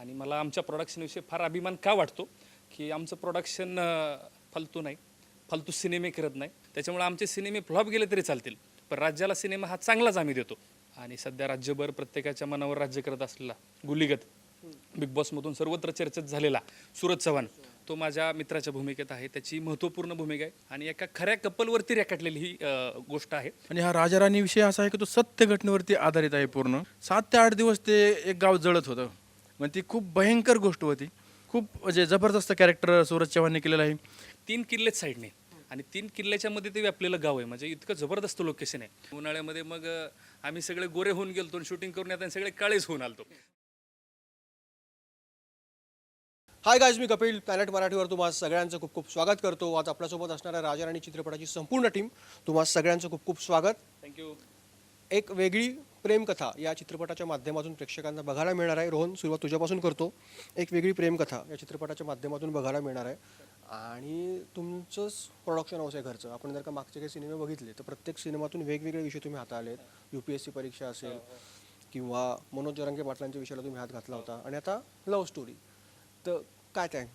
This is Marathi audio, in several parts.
आणि मला आमच्या प्रोडक्शनविषयी फार अभिमान का वाटतो की आमचं प्रोडक्शन फालतू नाही, फालतू सिनेमे करत नाही. त्याच्यामुळे आमचे सिनेमे फ्लॉप गेले तरी चालतील, पण राज्याला सिनेमा हा चांगलाच आम्ही देतो. आणि सध्या राज्यभर प्रत्येकाच्या मनावर राज्य करत असलेला गुलीगत बिग बॉसमधून सर्वत्र चर्चेत झालेला सूरज चव्हाण, तो माझ्या मित्राच्या भूमिकेत आहे. त्याची महत्त्वपूर्ण भूमिका आहे आणि एका खऱ्या कपलवरती रेखाटलेली ही गोष्ट आहे. आणि हा राजा राणी विषय असा आहे की तो सत्य घटनेवरती आधारित आहे. पूर्ण 7 ते 8 दिवस ते एक गाव जळत होतं. म्हणजे ती खूप भयंकर गोष्ट होती. खूप म्हणजे जबरदस्त कॅरेक्टर सूरज चव्हाणने केलेलं आहे. 3 किल्लेच साईडने आणि 3 किल्ल्याच्या मध्ये ते व्यापलेलं गाव आहे. म्हणजे इतकं जबरदस्त लोकेशन आहे. उन्हाळ्यामध्ये मग आम्ही सगळे गोरे होऊन गेलतो, शूटिंग करून येताना सगळे काळेच होऊन आलतो. हाय गाईज, मी कपिल प्लॅनेट मराठीवर तुम्हा सगळ्यांचं खूप खूप स्वागत करतो. आज आपल्यासोबत असणाऱ्या राजा राणी चित्रपटाची संपूर्ण टीम, तुम्हा सगळ्यांचं खूप खूप स्वागत. थँक्यू. एक वेगळी प्रेमकथा या चित्रपटाच्या माध्यमातून प्रेक्षकांना बघायला मिळणार आहे. रोहन, सुरुवात तुझ्यापासून करतो. एक वेगळी प्रेमकथा या चित्रपटाच्या माध्यमातून बघायला मिळणार आहे आणि तुमचंच प्रोडक्शन हाऊस आहे घरचं. आपण जर का मागचे काही सिनेमे बघितले तर प्रत्येक सिनेमातून वेगवेगळे विषय तुम्ही हाताळलेत. UPSC परीक्षा असेल किंवा मनोज जरांगे पाटलांच्या विषयाला तुम्ही हात घातला होता आणि आता लव्ह स्टोरी. तर काय काय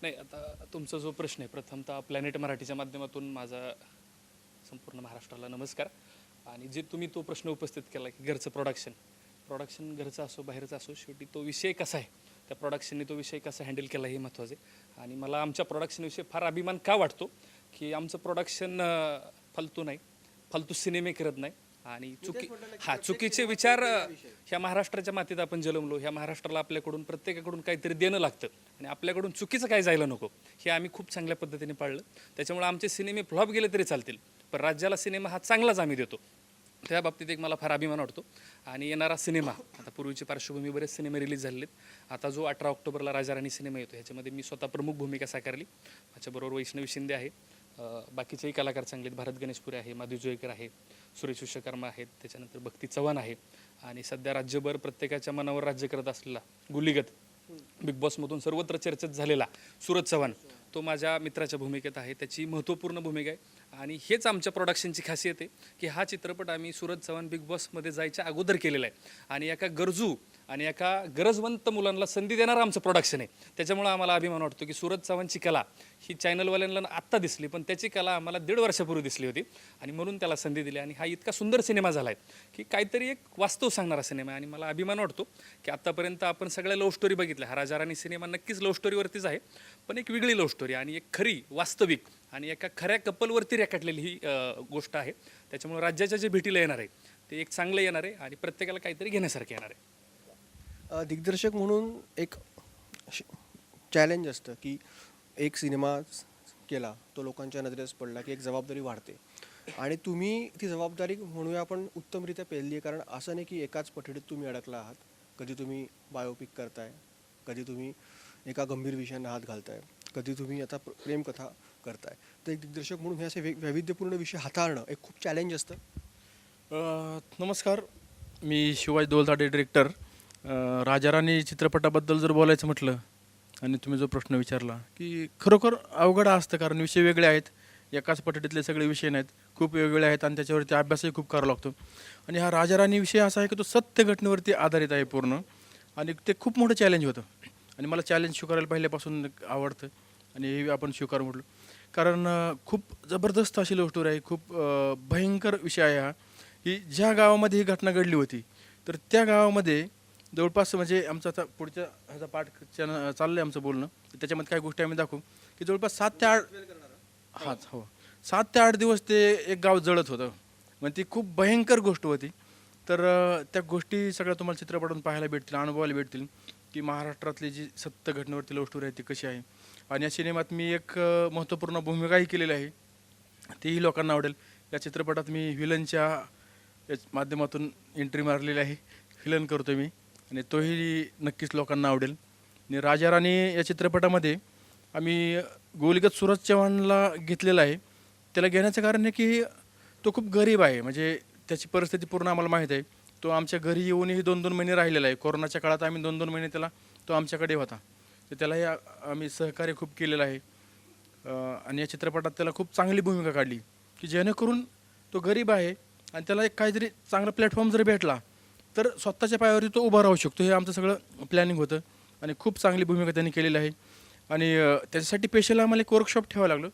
नाही, आता तुमचा जो प्रश्न आहे, प्रथमतः प्लॅनेट मराठीच्या माध्यमातून माझा संपूर्ण महाराष्ट्राला नमस्कार. आणि जे तुम्ही तो प्रश्न उपस्थित केला की घरचं प्रोडक्शन घरचं असो बाहेरचं असो, शेवटी तो विषय कसा आहे, त्या प्रोडक्शनने तो विषय कसा हँडल केला हे महत्त्वाचं आहे. आणि मला आमच्या प्रोडक्शनविषयी फार अभिमान का वाटतो की आमचं प्रोडक्शन फालतू नाही, फालतू सिनेमे करत नाही आणि चुकीचे विचार ह्या महाराष्ट्राच्या मातीत आपण जन्मलो. ह्या महाराष्ट्राला आपल्याकडून प्रत्येकाकडून काहीतरी देणं लागतं आणि आपल्याकडून चुकीचं काय जायला नको, हे आम्ही खूप चांगल्या पद्धतीने पाळलं. त्याच्यामुळे आमचे सिनेमे फ्लॉप गेले तरी चालतील, पण राज्याला सिनेमा हा चांगलाच आम्ही देतो. त्या बाबतीत एक मला फार अभिमान वाटतो. आणि येणारा सिनेमा, आता पूर्वीची पार्श्वभूमी बरेच सिनेमे रिलीज झालेत. आता जो 18 ऑक्टोबरला राजा राणी सिनेमा येतो, ह्याच्यामध्ये मी स्वतः प्रमुख भूमिका साकारली. माझ्याबरोबर वैष्णवी शिंदे आहे, बाकीचेही कलाकार चांगले आहेत. भारत गणेशपुरे आहे, माधवी जोईकर आहे, सुरेश विश्वकर्मा आहेत, त्याच्यानंतर भक्ती चव्हाण आहे. आणि सध्या राज्यभर प्रत्येकाच्या मनावर राज्य करत असलेला गुलीगत बिग बॉसमधून सर्वत्र चर्चेत झालेला सूरज चव्हाण, तो माझ्या मित्राच्या भूमिकेत आहे. त्याची महत्त्वपूर्ण भूमिका आहे आणि हेच आमच्या प्रोडक्शनची खासियत आहे की हा चित्रपट आम्ही सूरज चव्हाण बिग बॉसमध्ये जायच्या अगोदर केलेला आहे आणि एका गरजू आणि एका गरजवंत मुलांना संधी देणारं आमचं प्रोडक्शन आहे. त्याच्यामुळं आम्हाला अभिमान वाटतो की सूरज चव्हाणची कला ही चॅनलवाल्यांना आत्ता दिसली, पण त्याची कला आम्हाला 1.5 वर्षापूर्वी दिसली होती आणि म्हणून त्याला संधी दिली. आणि हा इतका सुंदर सिनेमा झाला आहे की काहीतरी एक वास्तव सांगणारा सिनेमा आहे. आणि मला अभिमान वाटतो की आत्तापर्यंत आपण सगळ्या लव्ह स्टोरी बघितल्या. हा राजा राणी सिनेमा नक्कीच लव्ह स्टोरीवरतीच आहे, पण एक वेगळी लव्ह स्टोरी आणि एक खरी वास्तविक आणि एका खऱ्या कपलवरती रेखाटलेली ही गोष्ट आहे. त्याच्यामुळे राज्याच्या जे भेटीला येणार आहे ते एक चांगलं येणार आहे आणि प्रत्येकाला काहीतरी घेण्यासारखं येणार आहे. दिग्दर्शक म्हणून एक चॅलेंज असतं की एक सिनेमा केला, तो लोकांच्या नजरेस पडला की एक जबाबदारी वाढते आणि तुम्ही ती जबाबदारी म्हणूया आपण उत्तमरित्या पेलली आहे. कारण असं नाही की एकाच पठडीत तुम्ही अडकला आहात. कधी तुम्ही बायोपिक करताय, कधी तुम्ही एका गंभीर विषयांना हात घालताय, कधी तुम्ही आता प्रेमकथा करताय. तर एक दिग्दर्शक म्हणून हे असे वैविध्यपूर्ण विषय हाताळणं एक खूप चॅलेंज असतं. नमस्कार, मी शिवाजी दोलताडे, डिरेक्टर. राजा राणी चित्रपटाबद्दल जर बोलायचं म्हटलं आणि तुम्ही जो प्रश्न विचारला की खरोखर अवघड असतं, कारण विषय वेगळे आहेत. एकाच पठडीतले सगळे विषय नाहीत, खूप वेगवेगळे आहेत आणि त्याच्यावरती अभ्यासही खूप करावा लागतो. आणि हा राजा राणी विषय असा आहे की तो सत्य घटनेवरती आधारित आहे पूर्ण, आणि ते खूप मोठं चॅलेंज होतं. आणि मला चॅलेंज स्वीकारायला पहिल्यापासून आवडतं आणि हे आपण स्वीकार म्हटलं कारण खूप जबरदस्त अशी लव्ह स्टोरी आहे. खूप भयंकर विषय आहे हा, की ज्या गावामध्ये ही घटना घडली होती तर त्या गावामध्ये जवळपास, म्हणजे आमचं आता पुढच्या ह्याचा पाठ चाललं आहे आमचं बोलणं, त्याच्यामध्ये काही गोष्टी आम्ही दाखवू की जवळपास 7 ते 8 दिवस ते एक गाव जळत होतं. म्हणजे ती खूप भयंकर गोष्ट होती. तर त्या गोष्टी सगळ्या तुम्हाला चित्रपटातून पाहायला भेटतील, अनुभवायला भेटतील की महाराष्ट्रातली जी सत्य घटनेवरती लव्ह स्टोरी आहे ती कशी आहे. आणि या सिनेमात मी एक महत्त्वपूर्ण भूमिकाही केलेली आहे, तीही लोकांना आवडेल. या चित्रपटात मी व्हिलनच्या माध्यमातून एंट्री मारलेली आहे, व्हिलन करतो मी, आणि तोही नक्कीच लोकांना आवडेल. आणि राजा राणी या चित्रपटामध्ये आम्ही गोलीगत सूरज चव्हाणला घेतलेला आहे. त्याला घेण्याचं कारण आहे की तो खूप गरीब आहे. म्हणजे त्याची परिस्थिती पूर्ण आम्हाला माहीत आहे. तो आमच्या घरी येऊनही 2-2 महिने राहिलेला आहे. कोरोनाच्या काळात आम्ही 2-2 महिने तो आमच्याकडे होता. तर त्यालाही आम्ही सहकार्य खूप केलेलं आहे. आणि या चित्रपटात त्याला खूप चांगली भूमिका काढली की जेणेकरून तो गरीब आहे आणि त्याला एक काहीतरी चांगला प्लॅटफॉर्म जर भेटला तर स्वतःच्या पायावरती तो उभा राहू शकतो. हे आमचं सगळं प्लॅनिंग होतं आणि खूप चांगली भूमिका त्यांनी केलेली आहे. आणि त्याच्यासाठी स्पेशल आम्हाला एक वर्कशॉप ठेवावं लागलं.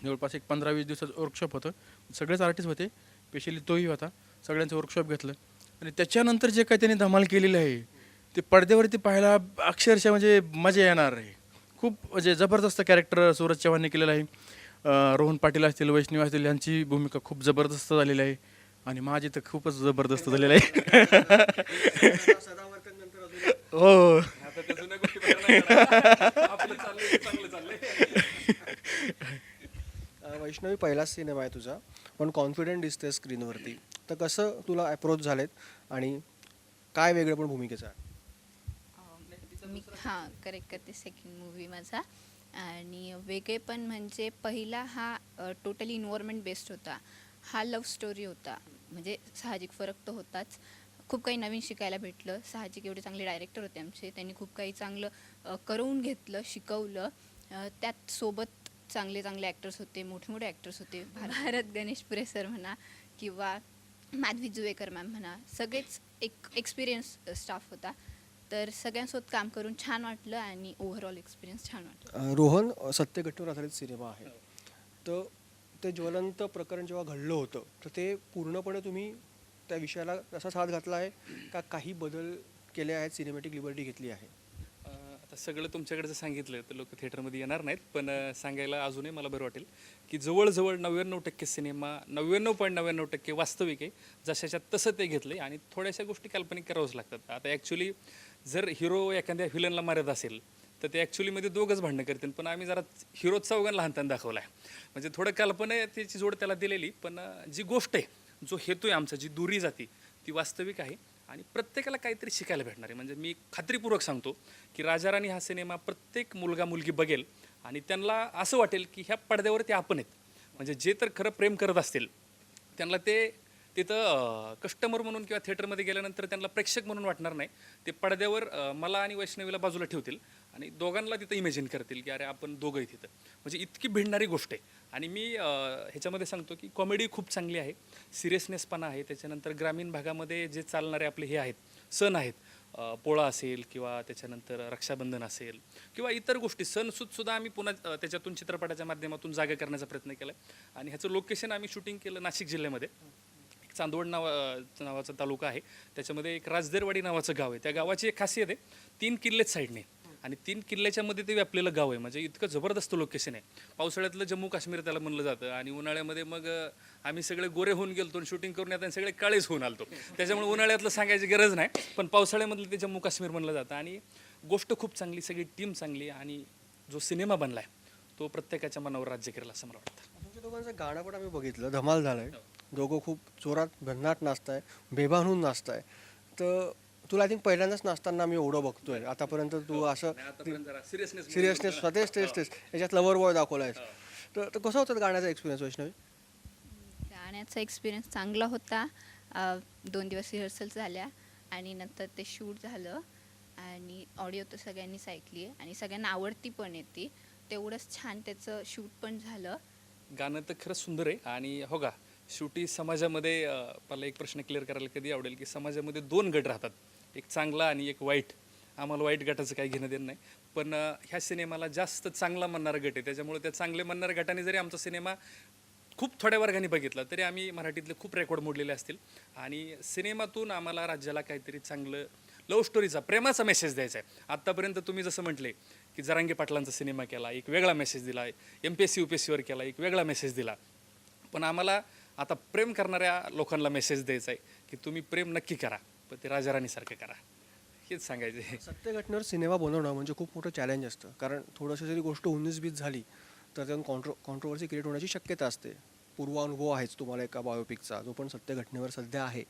जवळपास एक 15-20 दिवसाचं वर्कशॉप होतं. सगळेच आर्टिस्ट होते, स्पेशली तोही होता. सगळ्यांचं वर्कशॉप घेतलं आणि त्याच्यानंतर जे काही त्यांनी धमाल केलेली आहे ते पडद्यावरती पाहायला अक्षरशः म्हणजे मजा येणार आहे. खूप म्हणजे जबरदस्त कॅरेक्टर सूरज चव्हाणने केलेलं आहे. रोहन पाटील असतील, वैष्णवी असतील, यांची भूमिका खूप जबरदस्त झालेली आहे आणि माझी तर खूपच जबरदस्त झालेली आहे. हो. आता त्या जुन्या गोष्टी बघायला नाही येणार. आपलं चाललंय चांगलं चाललंय. वैष्णवी पहिलाच सिनेमा आहे तुझा, पण कॉन्फिडंट दिसते स्क्रीनवरती. तर कसं तुला अप्रोच झालेत आणि काय वेगळं पण भूमिकेचं आहे? मी हां करेक्ट करते, सेकंड मूवी माझा. आणि वेगळे पण म्हणजे पहिला हा टोटली इन्व्हायरमेंट बेस्ड होता. हा लव्ह स्टोरी होता. म्हणजे साहजिक फरक तर होताच. खूप काही नवीन शिकायला भेटलं. साहजिक एवढे चांगले डायरेक्टर होते आमचे, त्यांनी खूप काही चांगलं करून घेतलं, शिकवलं. त्यात सोबत चांगले चांगले ॲक्टर्स होते, मोठे मोठे ॲक्टर्स होते. भारत गणेशपुरे सर म्हणा किंवा माधवी जुवेकर मॅम म्हणा, सगळेच एक एक्सपिरियन्स स्टाफ होता. तर सगळ्यांसोबत काम करून छान वाटलं आणि ओव्हरऑल एक्सपिरियन्स छान वाटलं. रोहन सत्य घटनेवर आधारित सिनेमा आहे. तर ते ज्वलंत प्रकरण जेव्हा घडलं होतं तर ते पूर्णपणे तुम्ही त्या विषयाला तसाच हात घातला आहे का काही बदल केले आहेत, सिनेमॅटिक लिबर्टी घेतली आहे? आता सगळं तुमच्याकडे जर सांगितलं तर लोक थिएटरमध्ये येणार नाहीत, पण सांगायला अजूनही मला बरं वाटेल की जवळजवळ 99% सिनेमा 99.99% वास्तविक आहे. जशाच्या तसं ते घेतलं आहे आणि थोड्याशा गोष्टी काल्पनिक करावंच लागतात. आता ॲक्च्युली जर हिरो एखाद्या व्हिलनला मारत असेल तर ते ॲक्च्युलीमध्ये दोघंच भांडणं करतील, पण आम्ही जरा हिरो चौघांना लहानताना दाखवला आहे. म्हणजे थोडं कल्पना आहे त्याची जोड त्याला दिलेली, पण जी गोष्ट आहे, जो हेतू आहे आमचा, जी दुरी जाती ती वास्तविक आहे आणि प्रत्येकाला काहीतरी शिकायला भेटणार आहे. म्हणजे मी खात्रीपूर्वक सांगतो की राजा राणी हा सिनेमा प्रत्येक मुलगा मुलगी बघेल आणि त्यांना असं वाटेल की ह्या पडद्यावरती आपण आहेत. म्हणजे जे तर खरं प्रेम करत असतील त्यांना ते तिथं कस्टमर म्हणून किंवा थिएटरमध्ये गेल्यानंतर त्यांना प्रेक्षक म्हणून वाटणार नाही. ते पडद्यावर मला आणि वैष्णवीला बाजूला ठेवतील आणि दोघांना तिथं इमॅजिन करतील की अरे आपण दोघंही तिथं. म्हणजे इतकी भिडणारी गोष्ट आहे. आणि मी ह्याच्यामध्ये सांगतो की कॉमेडी खूप चांगली आहे, सिरियसनेसपणा आहे. त्याच्यानंतर ग्रामीण भागामध्ये जे चालणारे आपले हे आहेत, सण आहेत, पोळा असेल किंवा त्याच्यानंतर रक्षाबंधन असेल किंवा इतर गोष्टी, सणसूदसुद्धा आम्ही पुन्हा त्याच्यातून चित्रपटाच्या माध्यमातून जागा करण्याचा प्रयत्न केला आहे. आणि ह्याचं लोकेशन आम्ही शूटिंग केलं नाशिक जिल्ह्यामध्ये. चांदवड नावाचा तालुका आहे, त्याच्यामध्ये एक राजदेरवाडी नावाचं गाव आहे. त्या गावाची एक खासियत आहे, 3 किल्लेच साईडने आणि 3 किल्ल्याच्या मध्ये ते व्यापलेलं गाव आहे. म्हणजे इतकं जबरदस्त लोकेशन आहे. पावसाळ्यातलं जम्मू काश्मीर त्याला म्हणलं जातं आणि उन्हाळ्यामध्ये मग आम्ही सगळे गोरे होऊन गेलो शूटिंग करून येतात, सगळे काळेच होऊन आलतो. त्याच्यामुळे उन्हाळ्यातलं सांगायची गरज नाही, पण पावसाळ्यामधलं ते जम्मू काश्मीर म्हणलं जातं. आणि गोष्ट खूप चांगली, सगळी टीम चांगली आणि जो सिनेमा बनला आहे तो प्रत्येकाच्या मनावर राज्य करेल असं मला वाटतं. तुमच्या दोघांचं गाणं पण आम्ही बघितलं, धमाल झालंय. दोघं खूप जोरात भन्नाट नाचताय, बेभान होऊन नाचताय. तर तुला आय थिंक पहिल्यांदाच नाचताना मी एवढं बघतोय. आतापर्यंत तू असं सिरियसनेस तेच याच्यात लवर बॉय दाखवलायस. तर कसं होतं गाण्याचा एक्सपिरियन्स वैष्णवी? गाण्याचा एक्सपिरियन्स चांगला होता. 2 दिवस रिहर्सल्स झाल्या आणि नंतर ते शूट झालं आणि ऑडिओ तर सगळ्यांनीच ऐकली आहे आणि सगळ्यांना आवडती पण येते. तेवढंच छान त्याचं शूट पण झालं. गाणं तर खरंच सुंदर आहे. आणि हो का, शेवटी समाजामध्ये मला एक प्रश्न क्लिअर करायला कधी आवडेल की समाजामध्ये 2 गट राहतात, एक चांगला आणि एक वाईट. आम्हाला वाईट गटाचं काही घेणं देणं नाही, पण ह्या सिनेमाला जास्त चांगला म्हणणारा गट आहे. त्याच्यामुळे त्या चांगले म्हणणाऱ्या गटाने जरी आमचा सिनेमा खूप थोड्या वर्गाने बघितला तरी आम्ही मराठीतले खूप रेकॉर्ड मोडलेले असतील. आणि सिनेमातून आम्हाला राज्याला काहीतरी चांगलं लव्ह स्टोरीचा, प्रेमाचा मेसेज द्यायचा आहे. आत्तापर्यंत तुम्ही जसं म्हटले की जरांगे पाटलांचा सिनेमा केला, एक वेगळा मेसेज दिला, MPSC UPSCवर केला, एक वेगळा मेसेज दिला. पण आम्हाला आता प्रेम करणाऱ्या लोकांना मेसेज द्यायचा आहे की तुम्ही प्रेम नक्की करा, पण ते राजाराणीसारखं करा. हेच सांगायचं आहे. सत्य घटनेवर सिनेमा बनवणं म्हणजे खूप मोठं चॅलेंज असतं, कारण थोडंसं जरी गोष्ट 19-20 झाली तर त्यातून कॉन्ट्रोवर्सी क्रिएट होण्याची शक्यता असते. पूर्वानुभव आहेच तुम्हाला एका बायोपिकचा, जो पण सत्य घटनेवर सध्या आहे.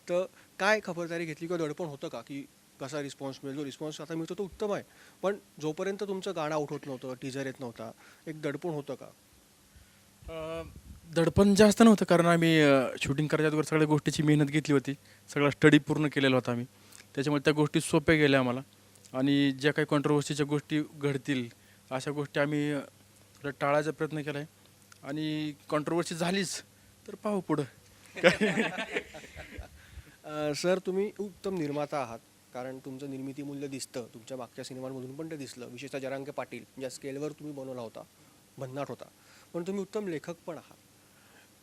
तर काय खबरदारी घेतली किंवा दडपण होतं का की कसा रिस्पॉन्स मिळेल? जो रिस्पॉन्स आता मिळतो तो उत्तम आहे, पण जोपर्यंत तुमचं गाणं आउट होत नव्हतं, टीजर येत नव्हता, एक दडपण होतं का? दडपण जास्त नव्हतं, कारण आम्ही शूटिंग करायच्या अगोदर सगळ्या गोष्टीची मेहनत घेतली होती, सगळा स्टडी पूर्ण केलेला होता आम्ही. त्याच्यामुळे त्या गोष्टी सोप्या गेल्या आम्हाला. आणि ज्या काही कॉन्ट्रोवर्सीच्या गोष्टी घडतील अशा गोष्टी आम्ही टाळायचा प्रयत्न केला आहे. आणि कॉन्ट्रोवर्सी झालीच तर पाहू पुढं. सर, तुम्ही उत्तम निर्माता आहात, कारण तुमचं निर्मिती मूल्य दिसतं, तुमच्या मागच्या सिनेमांमधून पण ते दिसलं. विशेषतः जरांगे पाटील ज्या स्केलवर तुम्ही बनवला होता, भन्नाट होता, पण तुम्ही उत्तम लेखक पण आहात.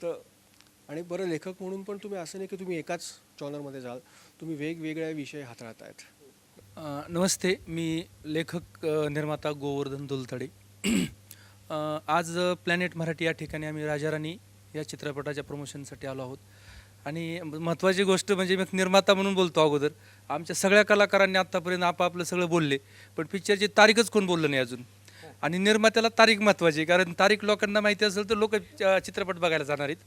तर आणि बरं लेखक म्हणून पण तुम्ही असं नाही की तुम्ही एकाच जॉनरमध्ये जाल, तुम्ही वेगवेगळ्या विषय हाताळत आहेत. नमस्ते, मी लेखक निर्माता गोवर्धन दुलतडे. आज प्लॅनेट मराठी या ठिकाणी आम्ही राजा राणी या चित्रपटाच्या प्रमोशनसाठी आलो आहोत. आणि महत्त्वाची गोष्ट म्हणजे मी एक निर्माता म्हणून बोलतो अगोदर. आमच्या सगळ्या कलाकारांनी आत्तापर्यंत आपापलं सगळं बोलले, पण पिक्चरची तारीखच कोण बोललं नाही अजून. आणि निर्मात्याला तारीख महत्त्वाची आहे, कारण तारीख लोकांना माहिती असेल तर लोक चित्रपट बघायला जाणार आहेत.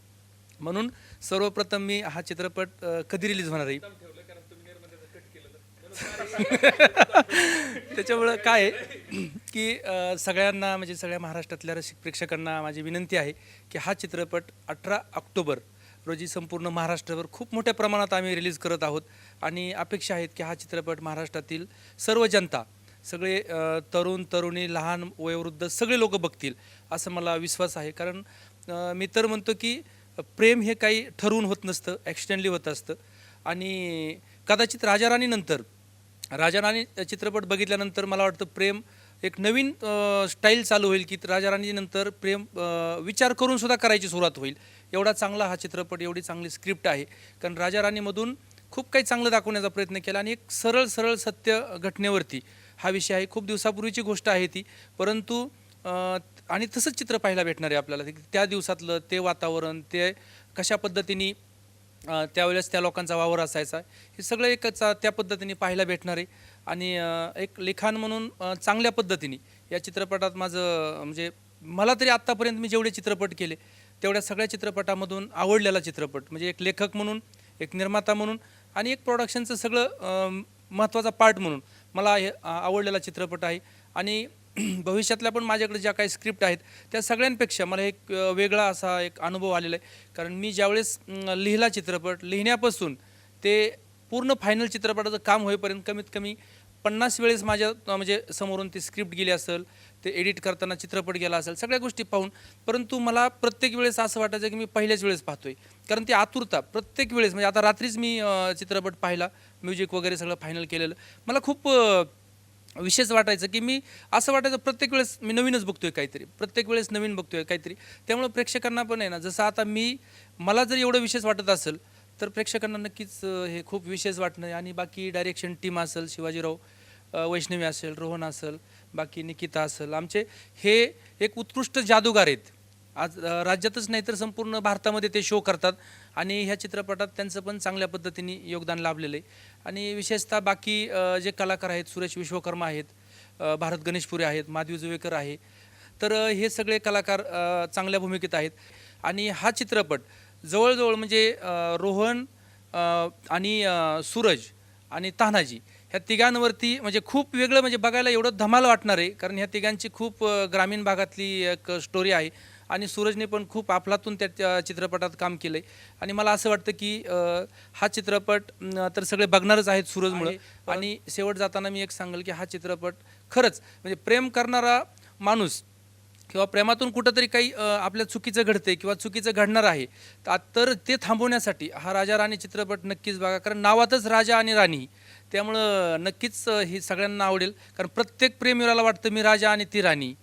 म्हणून सर्वप्रथम मी हा चित्रपट कधी रिलीज होणार आहे त्याच्यामुळं काय आहे की सगळ्यांना म्हणजे सगळ्या महाराष्ट्रातल्या रसिक प्रेक्षकांना माझी विनंती आहे की हा चित्रपट 18 ऑक्टोबर रोजी संपूर्ण महाराष्ट्रावर खूप मोठ्या प्रमाणात आम्ही रिलीज करत आहोत. आणि अपेक्षा आहेत की हा चित्रपट महाराष्ट्रातील सर्व जनता, सगळे तरुण तरुणी, लहान वयोवृद्ध सगळे लोक बघतील असं मला विश्वास आहे. कारण मी तर म्हणतो की प्रेम हे काही ठरवून होत नसतं, ॲक्सिडेंटली होत असतं. आणि कदाचित राजा राणी चित्रपट बघितल्यानंतर मला वाटतं प्रेम एक नवीन स्टाईल चालू होईल की राजा राणीनंतर प्रेम विचार करून सुद्धा करायची सुरुवात होईल. एवढा चांगला हा चित्रपट, एवढी चांगली स्क्रिप्ट आहे. कारण राजा राणीमधून खूप काही चांगलं दाखवण्याचा प्रयत्न केला आणि एक सरळ सत्य घटनेवरती हा विषय आहे. खूप दिवसापूर्वीची गोष्ट आहे ती, परंतु आणि तसंच चित्र पाहायला भेटणार आहे आपल्याला. त्या दिवसातलं ते वातावरण, ते कशा पद्धतीने त्यावेळेस त्या लोकांचा वावर असायचा, हे सगळं एकच त्या पद्धतीने पाहायला भेटणार आहे. आणि एक लिखाण म्हणून चांगल्या पद्धतीने या चित्रपटात माझं म्हणजे मला तरी आत्तापर्यंत मी जेवढे चित्रपट केले तेवढ्या सगळ्या चित्रपटामधून आवडलेला चित्रपट म्हणजे एक लेखक म्हणून, एक निर्माता म्हणून आणि एक प्रोडक्शनचं सगळं महत्त्वाचा पार्ट म्हणून मला हे आवडलेला चित्रपट आहे. आणि भविष्यातल्या पण माझ्याकडे ज्या काही स्क्रिप्ट आहेत त्या सगळ्यांपेक्षा मला एक वेगळा असा एक अनुभव आलेला आहे. कारण मी ज्यावेळेस लिहिला चित्रपट, लिहिण्यापासून ते पूर्ण फायनल चित्रपटाचं काम होईपर्यंत कमीत कमी 50 वेळेस माझ्या म्हणजे समोरून ती स्क्रिप्ट गेली असेल, ते एडिट करताना चित्रपट गेला असेल, सगळ्या गोष्टी पाहून. परंतु मला प्रत्येक वेळेस असं वाटायचं की मी पहिल्याच वेळेस पाहतोय. कारण ती आतुरता प्रत्येक वेळेस म्हणजे आता रात्रीच मी चित्रपट पाहिला, म्युझिक वगैरे सगळं फायनल केलेलं. मला खूप विशेष वाटायचं की मी असं वाटायचं प्रत्येक वेळेस मी नवीनच बघतोय काहीतरी, प्रत्येक वेळेस नवीन बघतोय काहीतरी. त्यामुळं प्रेक्षकांना पण आहे ना, जसं आता मला जर एवढं विशेष वाटत असेल तर प्रेक्षकांना नक्कीच हे खूप विशेष वाटणं आहे. आणि बाकी डायरेक्शन टीम असेल, शिवाजीराव, वैष्णवी असेल, रोहन असेल, बाकी निकिता असेल, आमचे हे एक उत्कृष्ट जादूगार आहेत. आज राज्यातच नाही तर संपूर्ण भारतामध्ये ते शो करतात. आणि ह्या चित्रपटात त्यांचं पण चांगल्या पद्धतीने योगदान लाभलेलं आहे. आणि विशेषतः बाकी जे कलाकार आहेत, सुरेश विश्वकर्मा आहेत, भारत गणेशपुरे आहेत, माधवी जुवेकर आहे, तर हे सगळे कलाकार चांगल्या भूमिकेत आहेत. आणि हा चित्रपट जवळजवळ म्हणजे रोहन आणि सूरज आणि तान्हाजी ह्या तिघांवरती म्हणजे खूप वेगळं म्हणजे बघायला एवढं धमाल वाटणार आहे. कारण ह्या तिघांची खूप ग्रामीण भागातली एक स्टोरी आहे. आणि सूरजने पण खूप अफलातून त्या चित्रपटात काम केलं आहे. आणि मला असं वाटतं की हा चित्रपट तर सगळे बघणारच आहेत सूरजमुळे. आणि शेवट जाताना मी एक सांगेल की हा चित्रपट खरंच म्हणजे प्रेम करणारा माणूस किंवा प्रेमातून कुठंतरी काही आपल्या चुकीचं घडते किंवा चुकीचं घडणार आहे तर ते थांबवण्यासाठी हा राजा राणी चित्रपट नक्कीच बघा. कारण नावातच राजा आणि राणी, त्यामुळं नक्कीच ही सगळ्यांना आवडेल. कारण प्रत्येक प्रेमीला वाटतं मी राजा आणि ती राणी.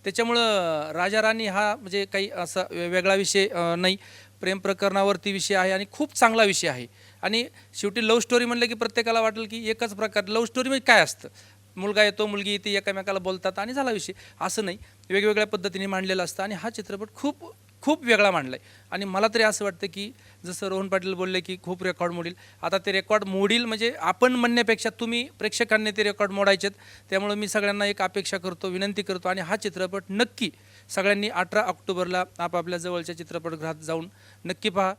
त्याच्यामुळं राजा राणी हा म्हणजे काही असा वेगळा विषय नाही, प्रेम प्रकरणावरती विषय आहे आणि खूप चांगला विषय आहे. आणि शेवटी लव्ह स्टोरी म्हणलं की प्रत्येकाला वाटेल की एकच प्रकार लव्ह स्टोरी म्हणजे काय असतं, मुलगा येतो, मुलगी येते, एकमेकाला बोलतात आणि झाला विषय. असं नाही, वेगवेगळ्या पद्धतीने मांडलेलं असतं. आणि हा चित्रपट खूप खूप वेगळा मांडला आहे. आणि मला तरी असं वाटतं की जसं रोहन पाटील बोलले की खूप रेकॉर्ड मोडील, आता ते रेकॉर्ड मोडील म्हणजे आपण म्हणण्यापेक्षा तुम्ही प्रेक्षकांनी ते रेकॉर्ड मोडायचेत. त्यामुळे मी सगळ्यांना एक अपेक्षा करतो, विनंती करतो आणि हा चित्रपट नक्की सगळ्यांनी 18 ऑक्टोबरला आपापल्या जवळच्या चित्रपटगृहात जाऊन नक्की पहा.